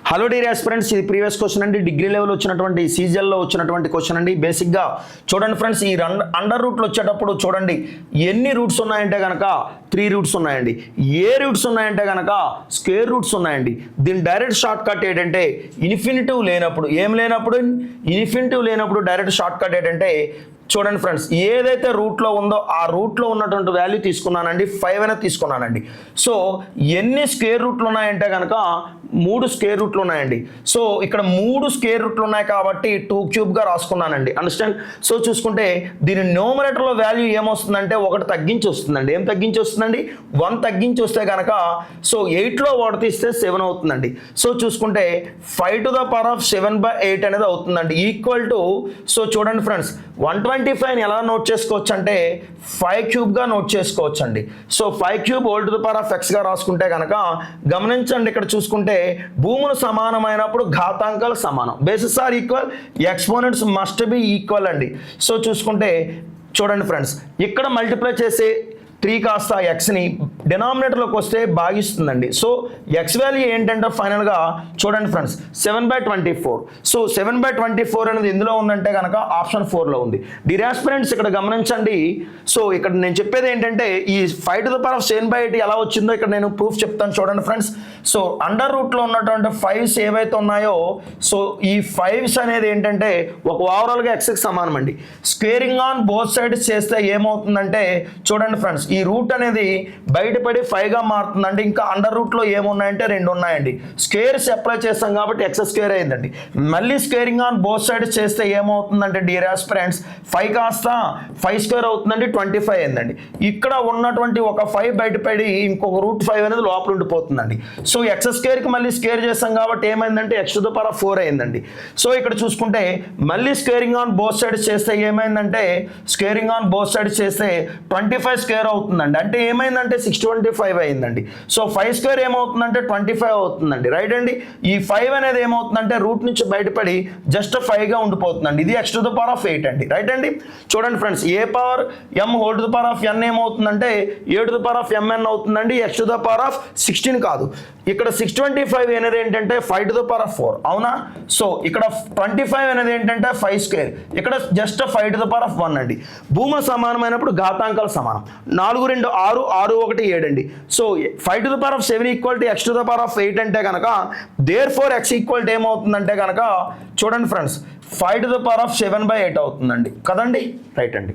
Hello dear aspirants, ఇది previous question అండి. Degree level వచ్చినటువంటి సీజన్లో వచ్చినటువంటి క్వశ్చన్ అండి. బేసిక్గా చూడండి ఫ్రెండ్స్, ఈ అండర్ రూట్లు వచ్చేటప్పుడు చూడండి ఎన్ని రూట్స్ ఉన్నాయంటే కనుక 3 రూట్స్ ఉన్నాయండి. ఏ రూట్స్ ఉన్నాయంటే కనుక స్క్వేర్ రూట్స్ ఉన్నాయండి. దీని డైరెక్ట్ షార్ట్ కట్ ఏంటంటే ఇన్ఫినిటివ్ లేనప్పుడు, ఏం లేనప్పుడు ఇన్ఫినిటివ్ లేనప్పుడు డైరెక్ట్ షార్ట్ కట్ ఏంటంటే చూడండి ఫ్రెండ్స్, ఏదైతే రూట్లో ఉందో ఆ రూట్లో ఉన్నటువంటి వాల్యూ తీసుకున్నానండి, 5 అనేది తీసుకున్నానండి. సో ఎన్ని స్క్వేర్ రూట్లు ఉన్నాయంటే కనుక 3 స్క్వేర్ రూట్లు ఉన్నాయండి. సో ఇక్కడ 3 స్క్వేర్ రూట్లు ఉన్నాయి కాబట్టి 2 క్యూబ్గా రాసుకున్నానండి. అండర్స్టాండ్? సో చూసుకుంటే దీని న్యూమరేటర్లో వాల్యూ ఏమొస్తుందంటే 1 తగ్గించి వస్తుందండి. ఏం తగ్గించి వస్తుందండి? 1 తగ్గించి వస్తే కనుక సో 8లో 1 తీస్తే 7 అవుతుందండి. సో చూసుకుంటే 5 to the power of 7/8 అనేది అవుతుందండి. ఈక్వల్ టు సో చూడండి ఫ్రెండ్స్, 125 ఎలా నోట్ చేసుకోవచ్చు అంటే 5 క్యూబ్గా నోట్ చేసుకోవచ్చు అండి. So 5 cube whole to the power of ఎక్స్గా రాసుకుంటే కనుక గమనించండి, ఇక్కడ చూసుకుంటే భూములు సమానమైనప్పుడు ఘాతాంకాలు సమానం. Bases are equal, exponents must be equal అండి. సో చూసుకుంటే చూడండి ఫ్రెండ్స్, ఇక్కడ మల్టిప్లై చేసే 3 కాస్త ఎక్స్ని డినామినేటర్లోకి వస్తే భాగిస్తుందండి. సో ఎక్స్ వాల్యూ ఏంటంటే ఫైనల్గా చూడండి ఫ్రెండ్స్ 7/24. సో 7/24 అనేది ఎందులో ఉందంటే కనుక ఆప్షన్ 4లో ఉంది. డియర్ ఆస్పిరెంట్స్, ఇక్కడ గమనించండి. సో ఇక్కడ నేను చెప్పేది ఏంటంటే ఈ 5 to the power of 7/8 ఎలా వచ్చిందో ఇక్కడ నేను ప్రూఫ్ చెప్తాను. చూడండి ఫ్రెండ్స్, సో అండర్ రూట్లో ఉన్నటువంటి 5s ఏవైతే ఉన్నాయో సో ఈ 5s అనేది ఏంటంటే ఒక ఓవరాల్గా ఎక్స్కి సమానం అండి. స్క్వేరింగ్ ఆన్ బోత్ సైడ్స్ చేస్తే ఏమవుతుందంటే చూడండి ఫ్రెండ్స్, ఈ రూట్ అనేది బయటపడి 5గా మారుతుందండి. ఇంకా అండర్ రూట్లో ఏమున్నాయంటే 2 ఉన్నాయండి. స్క్వేర్స్ అప్లై చేస్తాం కాబట్టి ఎక్స్ స్క్వేర్ అయిందండి. మళ్ళీ స్క్వేరింగ్ ఆన్ బోత్ సైడ్స్ చేస్తే ఏమవుతుందంటే డియర్ ఆస్పిరెంట్స్ 5 కాస్త 5 స్క్వేర్ అవుతుందండి, 25 అయిందండి. ఇక్కడ ఉన్నటువంటి ఒక 5 బయటపడి ఇంకొక రూట్ 5 అనేది లోపల ఉండిపోతుందండి. సో ఎక్స్ స్క్వేర్కి మళ్ళీ స్క్వేర్ చేస్తాం కాబట్టి ఏమైందంటే x to the power of 4 అయిందండి. సో ఇక్కడ చూసుకుంటే మళ్ళీ స్క్వేరింగ్ ఆన్ బోత్ సైడ్స్ చేస్తే ఏమైందంటే స్క్వేరింగ్ ఆన్ బోత్ సైడ్స్ చేస్తే 25 స్క్వేర్ అవుతుందండి. అంటే ఏమైందంటే 625 అయిందండి. సో 5 స్క్వేర్ ఏమవుతుందంటే 25 అవుతుందండి. రైట్ అండి. ఈ 5 అనేది ఏమవుతుందంటే రూట్ నుంచి బయటపడి జస్ట్ 5గా ఉండిపోతుందండి. ఇది x to the power of 8 అండి. రైట్ అండి. చూడండి friends, a power m whole to the power of n ఏమవుతుందంటే a to the power of mn అవుతుందండి. x to the power of 16 కాదు, ఇక్కడ 625 అనేది ఏంటంటే 5 to the power of 4 అవునా. సో ఇక్కడ 25 అనేది ఏంటంటే 5 స్క్వేర్, ఇక్కడ just 5 to the power of 1 అండి. భూములు సమానమైనప్పుడు ఘాతాంకాలు సమానం. 4 2 6, 6 1 7 అండి. So 5 to the power of 7 equal to x to the power of 8 అంటే కనుక therefore x equal to ఏమవుతుందంటే కనుక చూడండి friends 5 to the power of 7/8 అవుతుందండి కదండి. రైట్ అండి.